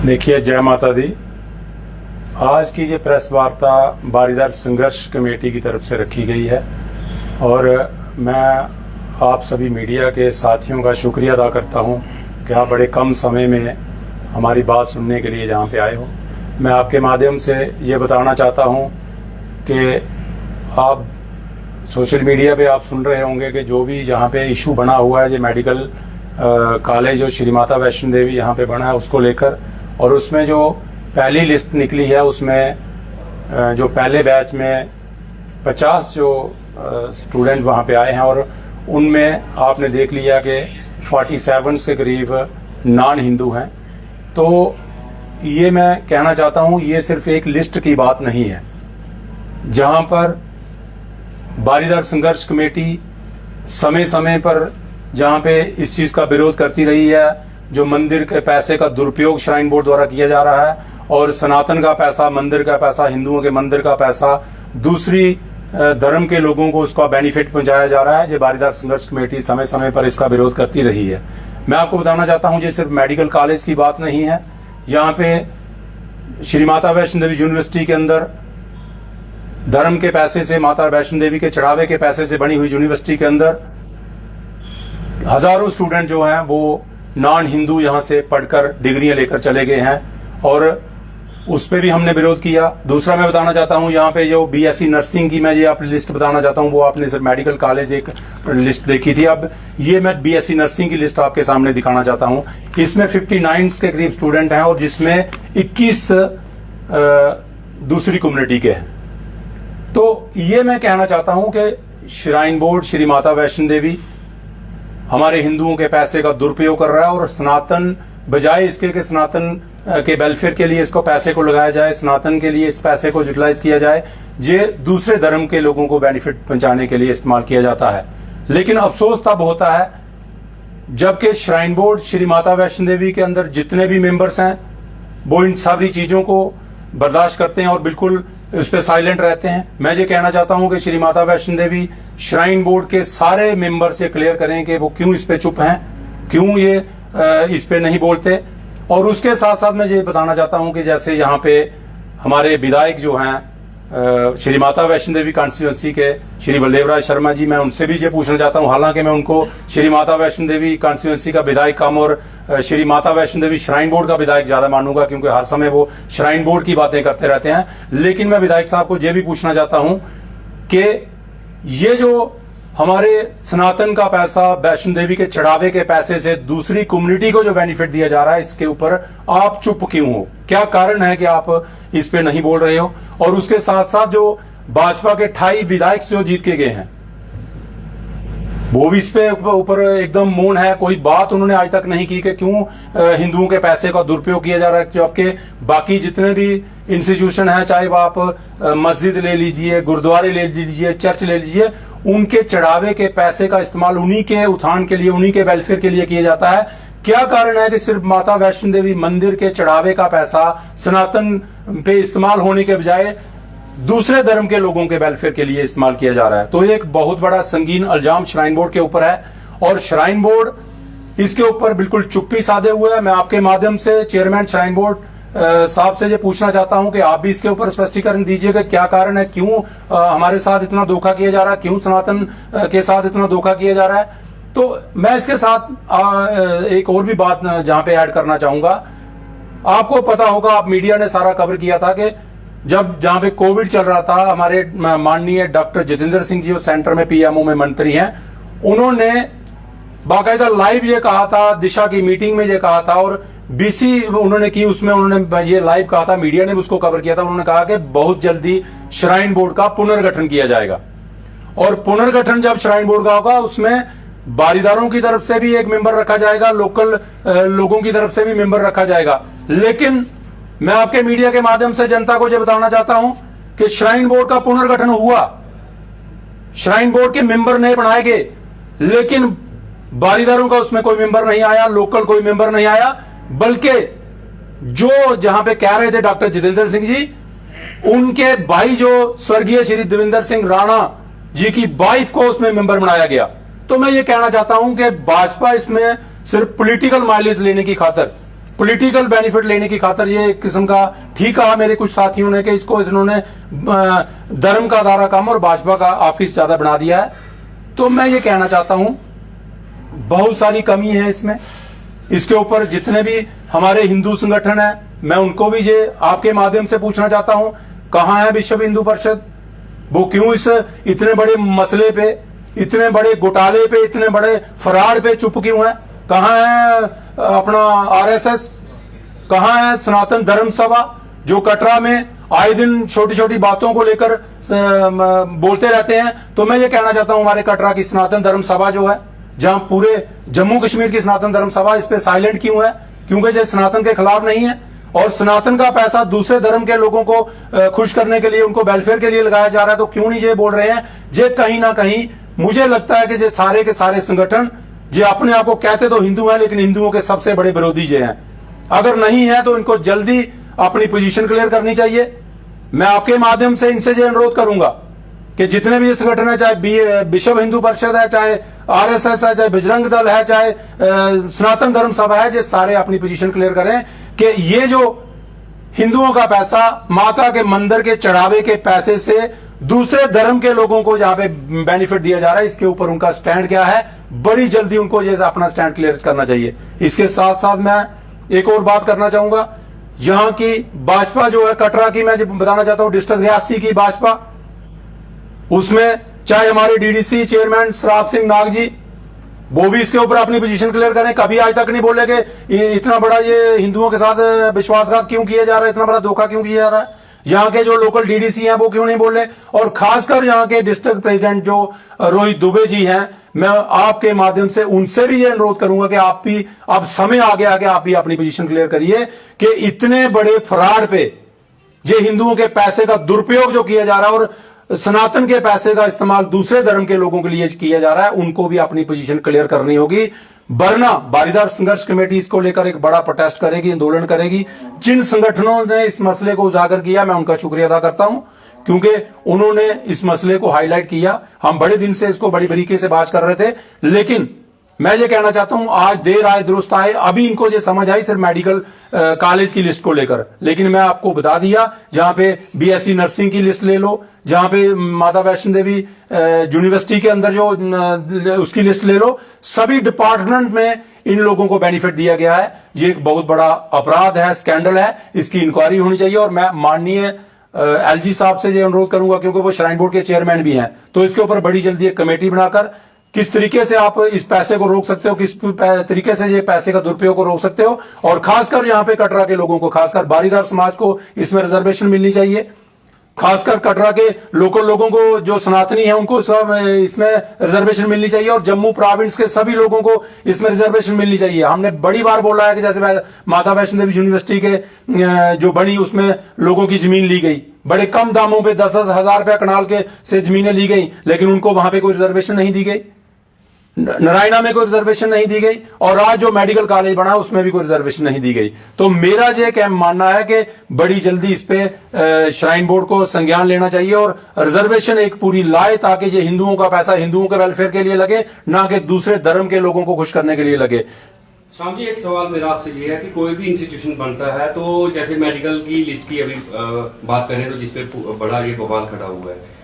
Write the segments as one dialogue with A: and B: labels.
A: देखिए, जय माता दी। आज की ये प्रेस वार्ता बारीदार संघर्ष कमेटी की तरफ से रखी गई है और मैं आप सभी मीडिया के साथियों का शुक्रिया अदा करता हूं कि आप बड़े कम समय में हमारी बात सुनने के लिए यहाँ पे आए हो। मैं आपके माध्यम से ये बताना चाहता हूं कि आप सोशल मीडिया पे आप सुन रहे होंगे कि जो भी जहाँ पे इशू बना हुआ है, ये मेडिकल कॉलेज जो श्री माता वैष्णो देवी यहाँ पे बना है उसको लेकर, और उसमें जो पहली लिस्ट निकली है उसमें जो पहले बैच में 50 जो स्टूडेंट वहाँ पे आए हैं और उनमें आपने देख लिया कि 47 के करीब नॉन हिंदू हैं। तो ये मैं कहना चाहता हूँ, ये सिर्फ एक लिस्ट की बात नहीं है। जहाँ पर बारीदार संघर्ष कमेटी समय समय पर जहाँ पे इस चीज का विरोध करती रही है, जो मंदिर के पैसे का दुरुपयोग श्राइन बोर्ड द्वारा किया जा रहा है और सनातन का पैसा, मंदिर का पैसा, हिंदुओं के मंदिर का पैसा दूसरी धर्म के लोगों को उसका बेनिफिट पहुंचाया जा रहा है, जो बारीदार संघर्ष कमेटी समय समय पर इसका विरोध करती रही है। मैं आपको बताना चाहता हूं, ये सिर्फ मेडिकल कॉलेज की बात नहीं है। यहाँ पे श्री माता वैष्णो देवी यूनिवर्सिटी के अंदर धर्म के पैसे से, माता वैष्णो देवी के चढ़ावे के पैसे से बनी हुई यूनिवर्सिटी के अंदर हजारों स्टूडेंट जो हैं वो नॉन हिंदू यहां से पढ़कर डिग्रियां लेकर चले गए हैं और उस पे भी हमने विरोध किया। दूसरा मैं बताना चाहता हूं, यहाँ पे जो बीएससी नर्सिंग की मैं ये आप लिस्ट बताना चाहता हूं, वो आपने सिर्फ मेडिकल कॉलेज एक लिस्ट देखी थी। अब ये मैं बीएससी नर्सिंग की लिस्ट आपके सामने दिखाना चाहता हूं। इसमें 59 के करीब स्टूडेंट हैं और जिसमें 21 दूसरी कम्युनिटी के हैं। तो ये मैं कहना चाहता हूं कि श्राइन बोर्ड श्री माता वैष्णो देवी हमारे हिंदुओं के पैसे का दुरुपयोग कर रहा है और सनातन बजाय इसके कि सनातन के वेलफेयर के लिए इसको पैसे को लगाया जाए, सनातन के लिए इस पैसे को यूटिलाइज किया जाए, ये दूसरे धर्म के लोगों को बेनिफिट पहुंचाने के लिए इस्तेमाल किया जाता है। लेकिन अफसोस तब होता है जबकि श्राइन बोर्ड श्री माता वैष्णो देवी के अंदर जितने भी मेंबर्स हैं वो इन सारी चीजों को बर्दाश्त करते हैं और बिल्कुल उस पर साइलेंट रहते हैं। मैं ये कहना चाहता हूं कि श्री माता वैष्णो देवी श्राइन बोर्ड के सारे मेंबर्स ये क्लियर करें कि वो क्यों इस पे चुप हैं, क्यों ये इस पे नहीं बोलते। और उसके साथ साथ मैं ये बताना चाहता हूं कि जैसे यहाँ पे हमारे विधायक जो हैं श्री माता वैष्णो देवी कॉन्स्टिट्यूंसी के श्री बलदेवराज शर्मा जी, मैं उनसे भी ये पूछना चाहता हूं, हालांकि मैं उनको श्री माता वैष्णो देवी कॉन्स्टिट्यूंसी का विधायक कम और श्री माता वैष्णो देवी श्राइन बोर्ड का विधायक ज्यादा मानूंगा, क्योंकि हर समय वो श्राइन बोर्ड की बातें करते रहते हैं। लेकिन मैं विधायक साहब को ये भी पूछना चाहता हूं कि ये जो हमारे सनातन का पैसा, वैष्णो देवी के चढ़ावे के पैसे से दूसरी कम्युनिटी को जो बेनिफिट दिया जा रहा है, इसके ऊपर आप चुप क्यों हो? क्या कारण है कि आप इस पे नहीं बोल रहे हो? और उसके साथ साथ जो भाजपा के 28 विधायक जो जीत के गए हैं वो भी इस पे ऊपर एकदम मौन है। कोई बात उन्होंने आज तक नहीं की कि क्यों हिंदुओं के पैसे का दुरुपयोग किया जा रहा है। जबकि बाकी जितने भी इंस्टीट्यूशन है, चाहे वो आप मस्जिद ले लीजिए, गुरुद्वारे ले लीजिए, चर्च ले लीजिए, उनके चढ़ावे के पैसे का इस्तेमाल उन्हीं के उत्थान के लिए, उन्हीं के वेलफेयर के लिए किया जाता है। क्या कारण है कि सिर्फ माता वैष्णो देवी मंदिर के चढ़ावे का पैसा सनातन पे इस्तेमाल होने के बजाय दूसरे धर्म के लोगों के वेलफेयर के लिए इस्तेमाल किया जा रहा है? तो एक बहुत बड़ा संगीन इल्जाम श्राइन बोर्ड के ऊपर है और श्राइन बोर्ड इसके ऊपर बिल्कुल चुप्पी साधे हुए है। मैं आपके माध्यम से चेयरमैन श्राइन बोर्ड साहब से ये पूछना चाहता हूं कि आप भी इसके ऊपर स्पष्टीकरण दीजिएगा, क्या कारण है, क्यों हमारे साथ इतना धोखा किया जा रहा है, क्यों सनातन के साथ इतना धोखा किया जा रहा है। तो मैं इसके साथ एक और भी बात जहां पे ऐड करना चाहूंगा। आपको पता होगा, आप मीडिया ने सारा कवर किया था कि जब जहां पे कोविड चल रहा था, हमारे माननीय डॉक्टर जितेंद्र सिंह जी जो सेंटर में पीएमओ में मंत्री हैं, उन्होंने बाकायदा लाइव ये कहा था, दिशा की मीटिंग में ये कहा था और बीसी उन्होंने की, उसमें उन्होंने ये लाइव कहा था, मीडिया ने उसको कवर किया था। उन्होंने कहा कि बहुत जल्दी श्राइन बोर्ड का पुनर्गठन किया जाएगा और पुनर्गठन जब श्राइन बोर्ड का होगा उसमें बारीदारों की तरफ से भी एक मेंबर रखा जाएगा, लोकल लोगों की तरफ से भी मेंबर रखा जाएगा। लेकिन मैं आपके मीडिया के माध्यम से जनता को यह बताना चाहता हूं कि श्राइन बोर्ड का पुनर्गठन हुआ, श्राइन बोर्ड के मेंबर नहीं बनाए गए, लेकिन बारीदारों का उसमें कोई मेंबर नहीं आया, लोकल कोई मेंबर नहीं आया, बल्कि जो जहां पे कह रहे थे डॉक्टर जितेंद्र सिंह जी, उनके भाई जो स्वर्गीय श्री देवेंद्र सिंह राणा जी की वाइफ को उसमें मेंबर बनाया गया। तो मैं ये कहना चाहता हूं कि भाजपा इसमें सिर्फ पॉलिटिकल माइलेज लेने की खातिर पॉलिटिकल बेनिफिट लेने की खातर ये एक किस्म का, ठीक कहा मेरे कुछ साथियों ने कि इसको इन्होंने धर्म का दायरा कम और भाजपा का ऑफिस ज्यादा बना दिया है। तो मैं ये कहना चाहता हूं बहुत सारी कमी है इसमें। इसके ऊपर जितने भी हमारे हिंदू संगठन है, मैं उनको भी ये आपके माध्यम से पूछना चाहता हूं, कहां है विश्व हिंदू परिषद? वो क्यों इस इतने बड़े मसले पे, इतने बड़े घोटाले पे, इतने बड़े फराड पे चुप क्यों है? कहां है अपना आरएसएस? कहां है सनातन धर्म सभा जो कटरा में आए दिन छोटी छोटी बातों को लेकर बोलते रहते हैं? तो मैं ये कहना चाहता हूं हमारे कटरा की सनातन धर्म सभा जो है, जहां पूरे जम्मू कश्मीर की सनातन धर्म सभा, इस पे साइलेंट क्यों है? क्योंकि ये सनातन के खिलाफ नहीं है और सनातन का पैसा दूसरे धर्म के लोगों को खुश करने के लिए, उनको वेलफेयर के लिए लगाया जा रहा है। तो क्यों नहीं ये बोल रहे हैं? ये कहीं ना कहीं मुझे लगता है कि ये सारे के सारे संगठन जो अपने आप को कहते तो हिंदू हैं, लेकिन हिंदुओं के सबसे बड़े विरोधी जे हैं। अगर नहीं है तो इनको जल्दी अपनी पोजीशन क्लियर करनी चाहिए। मैं आपके माध्यम से इनसे ये अनुरोध करूंगा कि जितने भी ये संगठन है, चाहे विश्व हिंदू परिषद है, चाहे आरएसएस है, चाहे बजरंग दल है, चाहे सनातन धर्म सभा है, ये सारे अपनी पोजीशन क्लियर करें कि ये जो हिंदुओं का पैसा, माता के मंदिर के चढ़ावे के पैसे से दूसरे धर्म के लोगों को जहां पे बेनिफिट दिया जा रहा है, इसके ऊपर उनका स्टैंड क्या है? बड़ी जल्दी उनको ये अपना स्टैंड क्लियर करना चाहिए। इसके साथ साथ मैं एक और बात करना चाहूंगा, यहां की भाजपा जो है कटरा की, मैं बताना चाहता हूं डिस्ट्रिक्ट रियासी की भाजपा, उसमें चाहे हमारे डीडीसी चेयरमैन श्राप सिंह नाग जी, वो भी इसके ऊपर अपनी पोजीशन क्लियर करें। कभी आज तक नहीं बोले कि इतना बड़ा ये हिंदुओं के साथ विश्वासघात क्यों किया जा रहा है, इतना बड़ा धोखा क्यों किया जा रहा है। यहाँ के जो लोकल डीडीसी हैं वो क्यों नहीं बोले, और खासकर यहाँ के डिस्ट्रिक्ट प्रेसिडेंट जो रोहित दुबे जी हैं, मैं आपके माध्यम से उनसे भी ये अनुरोध करूंगा कि आप भी, अब समय आ गया कि आप भी अपनी पोजीशन क्लियर करिए कि इतने बड़े फराड पे, ये हिंदुओं के पैसे का दुरुपयोग जो किया जा रहा है और सनातन के पैसे का इस्तेमाल दूसरे धर्म के लोगों के लिए किया जा रहा है, उनको भी अपनी पोजीशन क्लियर करनी होगी। वरना बारीदार संघर्ष कमेटी इसको लेकर एक बड़ा प्रोटेस्ट करेगी, आंदोलन करेगी। जिन संगठनों ने इस मसले को उजागर किया, मैं उनका शुक्रिया अदा करता हूं, क्योंकि उन्होंने इस मसले को हाईलाइट किया। हम बड़े दिन से इसको बड़ी बारीकी से बात कर रहे थे, लेकिन मैं ये कहना चाहता हूं आज देर आए दुरुस्त आए, अभी इनको ये समझ आई सिर्फ मेडिकल कॉलेज की लिस्ट को लेकर। लेकिन मैं आपको बता दिया, जहां पे बीएससी नर्सिंग की लिस्ट ले लो, जहां पे माता वैष्णो देवी यूनिवर्सिटी के अंदर जो उसकी लिस्ट ले लो, सभी डिपार्टमेंट में इन लोगों को बेनिफिट दिया गया है। ये एक बहुत बड़ा अपराध है, स्कैंडल है, इसकी इंक्वायरी होनी चाहिए। और मैं माननीय एलजी साहब से ये अनुरोध करूंगा, क्योंकि वो श्राइन बोर्ड के चेयरमैन भी हैं, तो इसके ऊपर बड़ी जल्दी एक कमेटी बनाकर किस तरीके से आप इस पैसे को रोक सकते हो, किस तरीके से ये पैसे का दुरुपयोग को रोक सकते हो, और खासकर यहाँ पे कटरा के लोगों को, खासकर बारीदार समाज को इसमें रिजर्वेशन मिलनी चाहिए। खासकर कटरा के लोकल लोगों को, जो सनातनी है, उनको सब इसमें रिजर्वेशन मिलनी चाहिए, और जम्मू प्रोविंस के सभी लोगों को इसमें रिजर्वेशन मिलनी चाहिए। हमने बड़ी बार बोला है कि जैसे माता वैष्णो देवी यूनिवर्सिटी के जो बनी, उसमें लोगों की जमीन ली गई, बड़े कम दामों पे 10-10 हजार रुपया कनाल के से जमीनें ली गई, लेकिन उनको वहां पे कोई रिजर्वेशन नहीं दी गई। नारायणा में कोई रिजर्वेशन नहीं दी गई, और आज जो मेडिकल कॉलेज बना उसमें भी कोई रिजर्वेशन नहीं दी गई। तो मेरा ये क्या मानना है कि बड़ी जल्दी इस पे श्राइन बोर्ड को संज्ञान लेना चाहिए और रिजर्वेशन एक पूरी लाए, ताकि ये हिंदुओं का पैसा हिंदुओं के वेलफेयर के लिए लगे, ना कि दूसरे धर्म के लोगों को खुश करने के लिए लगे।
B: शाम जी, एक सवाल मेरा आपसे ये है कि कोई भी इंस्टीट्यूशन बनता है, तो जैसे मेडिकल की लिस्ट की अभी बात करें, तो जिसपे बड़ा ये बवाल खड़ा हुआ है,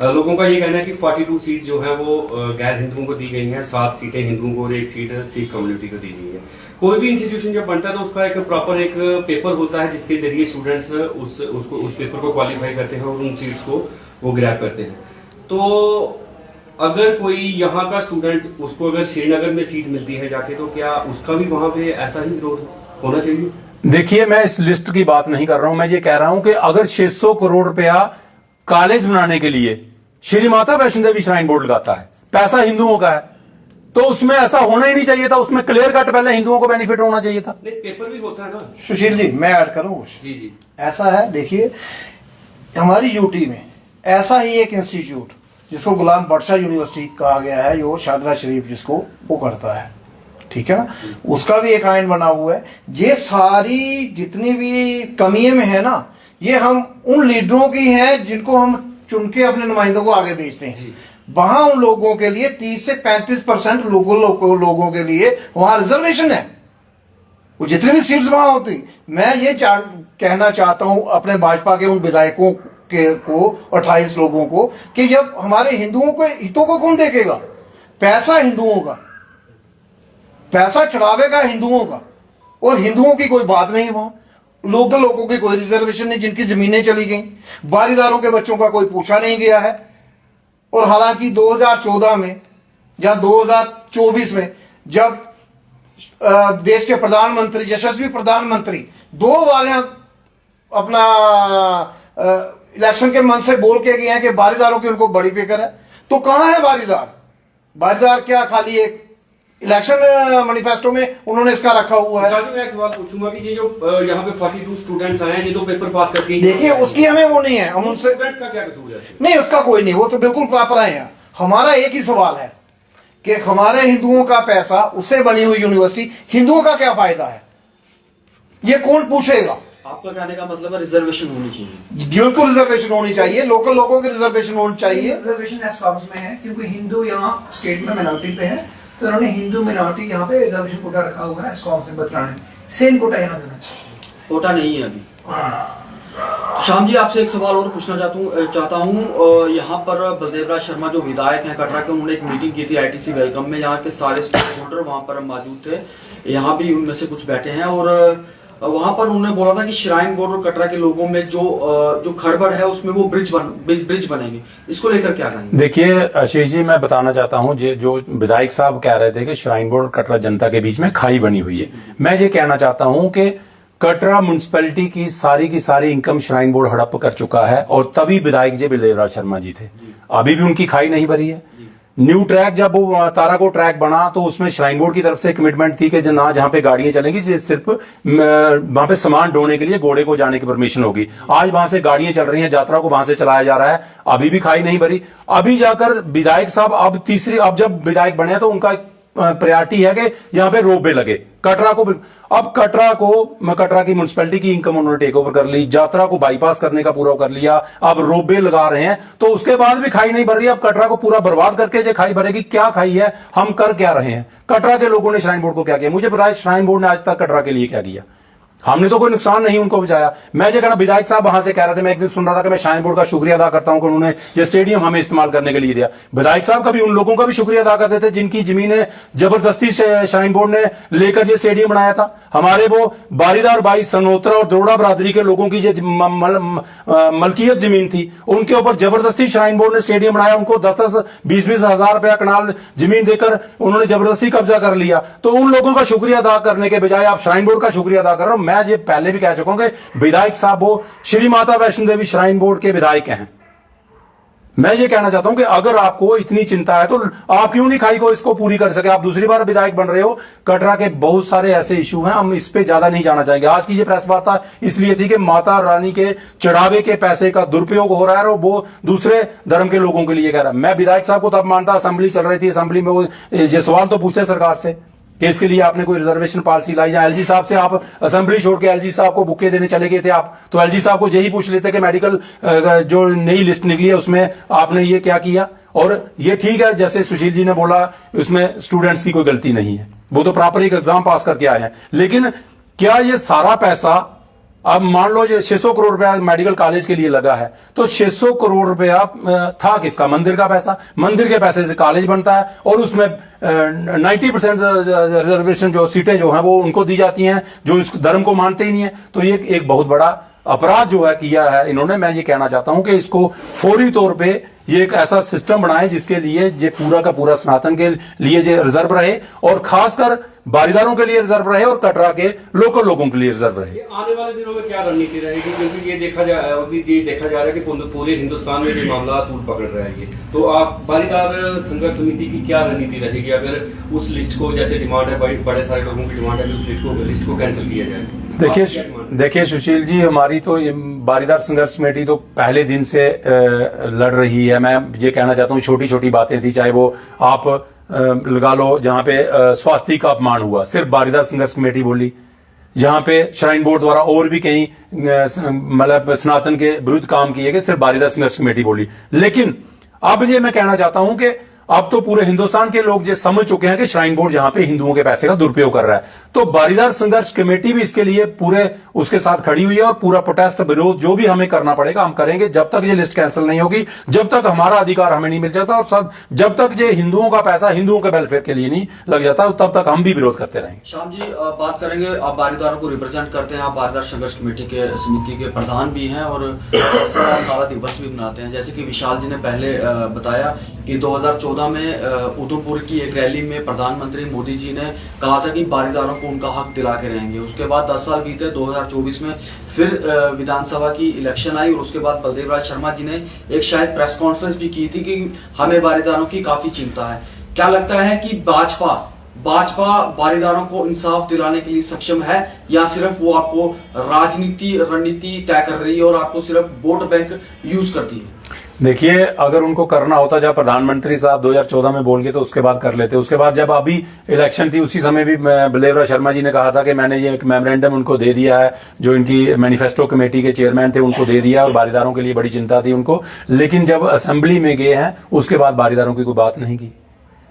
B: लोगों का ये कहना है कि 42 सीट जो है वो गैर हिंदुओं को दी गई हैं, 7 सीटें हिंदुओं को और 1 सीट सिख कम्युनिटी को दी गई है। कोई भी इंस्टीट्यूशन जब बनता है तो उसका एक प्रॉपर एक पेपर होता है, जिसके जरिए स्टूडेंट्स उस पेपर को क्वालिफाई करते हैं और उन सीट्स को वो ग्रैब करते हैं। तो अगर कोई यहाँ का स्टूडेंट, उसको अगर श्रीनगर में सीट मिलती है जाके, तो क्या उसका भी वहां पे ऐसा ही विरोध होना चाहिए?
A: देखिए, मैं इस लिस्ट की बात नहीं कर रहा हूं, मैं ये कह रहा हूं कि अगर 600 करोड़ रुपया कॉलेज बनाने के लिए श्री माता वैष्णो देवी श्राइन बोर्ड लगाता है, पैसा हिंदुओं का है, तो उसमें ऐसा होना ही नहीं चाहिए था। उसमें क्लियर कट पहले हिंदुओं को बेनिफिट होना चाहिए था।
B: नहीं, पेपर भी होता है ना।
C: सुशील जी, मैं ऐड करूं कुछ?
B: जी जी।
C: ऐसा है, देखिए, हमारी यूटी में ऐसा ही एक इंस्टीट्यूट जिसको गुलाम बादशाह यूनिवर्सिटी कहा गया है, जो शादरा शरीफ जिसको वो करता है, ठीक है ना, उसका भी एक आइन बना हुआ है। ये सारी जितनी भी कमियां में है ना, ये हम उन लीडरों की हैं जिनको हम चुन के अपने नुमाइंदों को आगे भेजते हैं। वहां उन लोगों के लिए 30 से 35% लोगों के लिए वहां रिजर्वेशन है। वो जितनी भी सीट्स वहां होती, मैं ये कहना चाहता हूं अपने भाजपा के उन विधायकों को 28 लोगों को कि जब हमारे हिंदुओं के हितों को कौन देखेगा? पैसा हिंदुओं का, पैसा चढ़ावेगा हिंदुओं का, और हिंदुओं की कोई बात नहीं वहां। लोकल लोगों की कोई रिजर्वेशन नहीं, जिनकी जमीनें चली गई, बारीदारों के बच्चों का कोई पूछा नहीं गया है। और हालांकि 2014 में या 2024 में जब देश के प्रधानमंत्री, यशस्वी प्रधानमंत्री 2 बार अपना इलेक्शन के मन से बोल के गए हैं कि बारीदारों की उनको बड़ी फिक्र है, तो कहां है बारीदार? बारीदार क्या खाली एक इलेक्शन मैनिफेस्टो में उन्होंने इसका रखा हुआ है?
B: मैं एक सवाल पूछूंगा कि ये जो यहाँ पे 42 स्टूडेंट्स आए हैं, ये तो पेपर पास करके,
C: देखिए उसकी हमें वो नहीं है, हम उनसे
B: स्टूडेंट्स का क्या कसूर है?
C: नहीं, उसका कोई नहीं, वो तो बिल्कुल प्रॉपर आए हैं। हमारा एक ही सवाल है कि हमारे हिंदुओं का पैसा, उससे बनी हुई यूनिवर्सिटी, हिंदुओं का क्या फायदा है? ये कौन पूछेगा?
D: आपका कहने का मतलब है रिजर्वेशन होनी चाहिए।
C: बिल्कुल रिजर्वेशन होनी चाहिए, लोकल लोगों की रिजर्वेशन होनी चाहिए।
E: रिजर्वेशन एस्कॉम्स में है क्योंकि हिंदू यहाँ स्टेट में मिनॉरिटी पे है, तो उन्होंने हिंदू मिनॉरिटी यहाँ पे रिजर्वेशन कोटा रखा हुआ है एस्कॉम्स में बतलाने, सेम कोटा यहाँ देना चाहिए।
D: कोटा नहीं है अभी। श्याम जी, आपसे एक सवाल और पूछना चाहता हूँ। यहाँ पर बलदेवराज शर्मा जो विधायक हैं कटरा के, उन्होंने एक मीटिंग की थी आईटीसी वेलकम में, यहाँ के सारे स्टेक होल्डर वहाँ पर मौजूद थे, यहाँ भी उनमें से कुछ बैठे हैं, और वहां पर उन्होंने बोला था कि श्राइन बोर्ड और कटरा के लोगों में जो खड़बड़ है उसमें वो ब्रिज बनेंगे। इसको लेकर क्या कहेंगे?
A: देखिए आशीष जी, मैं बताना चाहता हूं, जो विधायक साहब कह रहे थे कि श्राइन बोर्ड और कटरा जनता के बीच में खाई बनी हुई है, मैं ये कहना चाहता हूं कि कटरा म्युनिसिपैलिटी की सारी इनकम श्राइन बोर्ड हड़प कर चुका है, और तभी विधायक जी बलदेवराज शर्मा जी थे, अभी भी उनकी खाई नहीं भरी है। न्यू ट्रैक जब वो ताराकोट ट्रैक बना तो उसमें श्राइन बोर्ड की तरफ से कमिटमेंट थी कि ना जहां पे गाड़ियां चलेंगी, सिर्फ वहां पे सामान ढोने के लिए घोड़े को जाने की परमिशन होगी। आज वहां से गाड़ियां चल रही हैं, यात्रा को वहां से चलाया जा रहा है, अभी भी खाई नहीं भरी। अभी जाकर विधायक साहब अब जब विधायक बने तो उनका प्रायोरिटी है कि यहां पे रोपवे लगे कटरा को। अब कटरा की म्युनिसिपैलिटी की इनकम उन्होंने टेक ओवर कर ली, यात्रा को बाईपास करने का पूरा कर लिया, अब रोपवे लगा रहे हैं, तो उसके बाद भी खाई नहीं भर रही। अब कटरा को पूरा बर्बाद करके जो खाई भरेगी, क्या खाई है, हम कर क्या रहे हैं? कटरा के लोगों ने श्राइन बोर्ड को क्या किया? मुझे बताया श्राइन बोर्ड ने आज तक कटरा के लिए क्या किया? हमने तो कोई नुकसान नहीं उनको बचाया। मैं जो कहना, विधायक साहब वहां से कह रहे थे, मैं एक दिन सुन रहा था कि मैं श्राइन बोर्ड का शुक्रिया अदा करता हूं कि उन्होंने ये स्टेडियम हमें इस्तेमाल करने के लिए दिया। विधायक साहब कभी उन लोगों का भी शुक्रिया अदा करते थे जिनकी जमीनें जबरदस्ती से श्राइन बोर्ड ने लेकर ये स्टेडियम बनाया था। हमारे वो बारीदार भाई सनोत्रा और द्रोड़ा बरादरी के लोगों की जो मलकियत जमीन थी, उनके ऊपर जबरदस्ती श्राइन बोर्ड ने स्टेडियम बनाया। उनको 10-20 हजार रुपया कनाल जमीन देकर उन्होंने जबरदस्ती कब्जा कर लिया। तो उन लोगों का शुक्रिया अदा करने के बजाय आप श्राइन बोर्ड का शुक्रिया अदा कर रहे हो। मैं ये पहले भी कह चुका हूं कि विधायक साहब वो श्री माता वैष्णो देवी श्राइन बोर्ड के विधायक हैं। मैं ये कहना चाहता हूं कि अगर आपको इतनी चिंता है तो आप क्यों नहीं खाई को इसको पूरी कर सके? आप दूसरी बार विधायक बन रहे हो। कटरा के बहुत सारे ऐसे इशू हैं, हम इस पे ज्यादा नहीं जाना चाहेंगे। आज की ये प्रेस वार्ता इसलिए थी कि माता रानी के चढ़ावे के पैसे का दुरुपयोग हो रहा है और वो दूसरे धर्म के लोगों के लिए कह रहा है। मैं विधायक साहब को तब मानता, असेंबली चल रही थी, असेंबली में वो ये सवाल तो पूछते सरकार से कि इसके लिए आपने कोई रिजर्वेशन पॉलिसी लाई, या एलजी साहब से आप असेंबली छोड़ के एलजी साहब को बुके देने चले गए थे आप, तो एलजी साहब को यही पूछ लेते कि मेडिकल जो नई लिस्ट निकली है उसमें आपने ये क्या किया। और ये ठीक है, जैसे सुशील जी ने बोला, उसमें स्टूडेंट्स की कोई गलती नहीं है, वो तो प्रॉपर एक एग्जाम पास करके आए हैं। लेकिन क्या ये सारा पैसा, अब मान लो 600 करोड़ रुपया मेडिकल कॉलेज के लिए लगा है, तो 600 करोड़ रुपया था किसका? मंदिर का पैसा। मंदिर के पैसे से कॉलेज बनता है और उसमें 90% रिजर्वेशन जो सीटें जो हैं वो उनको दी जाती हैं जो इस धर्म को मानते ही नहीं है। तो ये एक बहुत बड़ा अपराध जो है किया है इन्होंने। मैं ये कहना चाहता हूं कि इसको फौरी तौर पे ये एक ऐसा सिस्टम बनाए जिसके लिए ये पूरा का पूरा सनातन के लिए ये रिजर्व रहे, और खासकर बारीदारों के लिए रिजर्व रहे और कटरा के लोकल लोगों के लिए रिजर्व रहे।
B: आने वाले दिनों में क्या रणनीति रहेगी? क्योंकि ये देखा जा रहा है कि पूरे हिंदुस्तान में ये मामला तूल पकड़ रहा है। ये तो आप बारीदार संघर्ष समिति की क्या रणनीति रहेगी अगर उस लिस्ट को, जैसे डिमांड है, बड़े सारे लोगों की डिमांड है कि उस लिस्ट को कैंसिल किया जाए?
A: देखिए सुशील जी, हमारी तो बारीदार संघर्ष कमेटी तो पहले दिन से लड़ रही है। मैं ये कहना चाहता हूँ, छोटी छोटी बातें थी, चाहे वो आप लगा लो जहां पे स्वास्थ्य का अपमान हुआ, सिर्फ बारीदार संघर्ष कमेटी बोली। जहां पे श्राइन बोर्ड द्वारा और भी कहीं मतलब सनातन के विरुद्ध काम किए गए, सिर्फ बारीदार संघर्ष कमेटी बोली। लेकिन अब ये मैं कहना चाहता हूं कि अब तो पूरे हिंदुस्तान के लोग ये समझ चुके हैं कि श्राइन बोर्ड जहां पे हिंदुओं के पैसे का दुरुपयोग कर रहा है। तो बारीदार संघर्ष कमेटी भी इसके लिए पूरे उसके साथ खड़ी हुई है और पूरा प्रोटेस्ट विरोध जो भी हमें करना पड़ेगा हम करेंगे, जब तक ये लिस्ट कैंसिल नहीं होगी, जब तक हमारा अधिकार हमें नहीं मिल जाता और सब जब तक ये हिंदुओं का पैसा हिंदुओं के वेलफेयर के लिए नहीं लग जाता तब तक हम भी विरोध करते रहेंगे।
D: श्याम जी, बात करेंगे, आप बारीदारों को रिप्रेजेंट करते हैं, आप बारीदार संघर्ष कमेटी के समिति के प्रधान भी हैं और काला दिवस भी मनाते हैं। जैसे कि विशाल जी ने पहले बताया कि 2014 में उधमपुर की एक रैली में प्रधानमंत्री मोदी जी ने कहा था कि बारीदारों को उनका हक दिला के रहेंगे। उसके बाद 10 साल बीते, 2024 में फिर विधानसभा की इलेक्शन आई और उसके बाद बलदेव राज शर्मा जी ने एक शायद प्रेस कॉन्फ्रेंस भी की थी कि हमें बारीदारों की काफी चिंता है। क्या लगता है कि भाजपा बारीदारों को इंसाफ दिलाने के लिए सक्षम है या सिर्फ वो आपको राजनीति रणनीति तय कर रही है और आपको सिर्फ वोट बैंक यूज करती है?
A: देखिए, अगर उनको करना होता, जब प्रधानमंत्री साहब 2014 में बोल गए तो उसके बाद कर लेते। उसके बाद जब अभी इलेक्शन थी उसी समय भी बलदेव शर्मा जी ने कहा था कि मैंने ये एक मेमोरेंडम उनको दे दिया है, जो इनकी मैनिफेस्टो कमेटी के चेयरमैन थे उनको दे दिया और बारीदारों के लिए बड़ी चिंता थी उनको। लेकिन जब असेंबली में गए हैं उसके बाद बारीदारों की कोई बात नहीं की।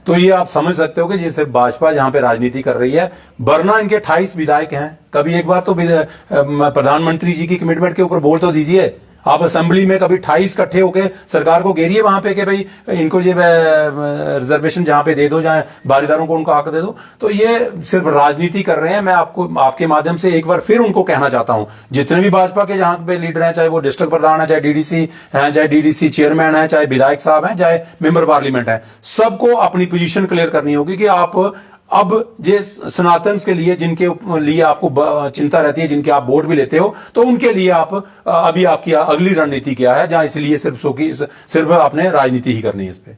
A: तो ये आप समझ सकते हो कि जैसे भाजपा जहां पे राजनीति कर रही है, वरना इनके 28 विधायक हैं। कभी एक बार तो प्रधानमंत्री जी की कमिटमेंट के ऊपर बोल तो दीजिए। आप असेंबली में कभी 28 इकट्ठे होकर सरकार को घेरिए वहां पे कि भाई इनको ये रिजर्वेशन जहां पे दे दो, जहां बारीदारों को उनका हक दे दो। तो ये सिर्फ राजनीति कर रहे हैं। मैं आपको आपके माध्यम से एक बार फिर उनको कहना चाहता हूं, जितने भी भाजपा के जहां पे लीडर हैं, चाहे वो डिस्ट्रिक्ट प्रधान है, चाहे डीडीसी हैं, चाहे डीडीसी चेयरमैन है, चाहे विधायक साहब हैं, चाहे मेंबर पार्लियामेंट है, सबको अपनी पोजीशन क्लियर करनी होगी कि आप अब जे सनातन के लिए जिनके लिए आपको चिंता रहती है, जिनके आप वोट भी लेते हो, तो उनके लिए आप अभी आपकी अगली रणनीति क्या है, जहां इसलिए सिर्फ आपने राजनीति ही करनी है इस पे।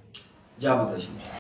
D: जय माता दी।